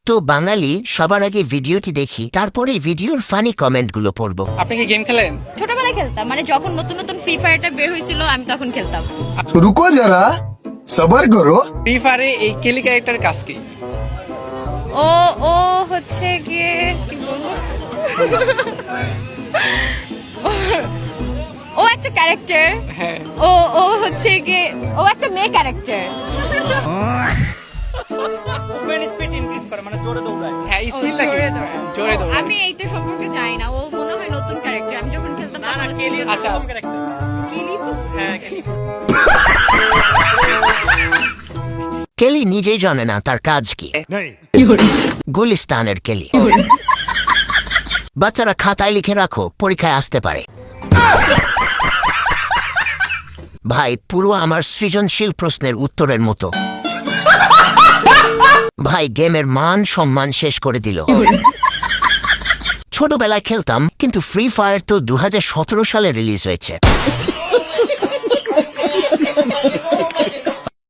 তো বাঙালি সবার আগে ভিডিওটি দেখি, তারপরে ভিডিওর ফানি কমেন্টগুলো পড়ব। আপনি কি গেম খেলেন? ছোটবেলায় খেলতাম, মানে যখন নতুন নতুন ফ্রি ফায়ারটা বের হয়েছিল আমি তখন খেলতাম। रुको जरा सबर करो। ফ্রি ফায়ারে এই কেলি ক্যারেক্টার কাজ কি? ও ও হচ্ছে গিয়ে কি বলবো, ও একটা ক্যারেক্টার। হ্যাঁ ও ও হচ্ছে গিয়ে ও একটা মেয়ে ক্যারেক্টার। হ্যাঁ স্কিল লাগে জোরে দৌড়ায়। আমি এইটা সম্পর্কে জানি না, ও মনে হয় নতুন ক্যারেক্টার। আমি যখন খেলতাম তখন ছিল। আচ্ছা কেলি নিজেই জানে না তার কাজ কি। গুলিস্তানের কেলি। বাচ্চারা খাতায় লিখে রাখো, পরীক্ষায় আসতে পারে। ভাই পুরো আমার সৃজনশীল প্রশ্নের উত্তরের মতো। ভাই গেমের মান সম্মান শেষ করে দিল। ছোটবেলায় খেলতাম, কিন্তু ফ্রি ফায়ার তো 2017 সালে রিলিজ হয়েছে।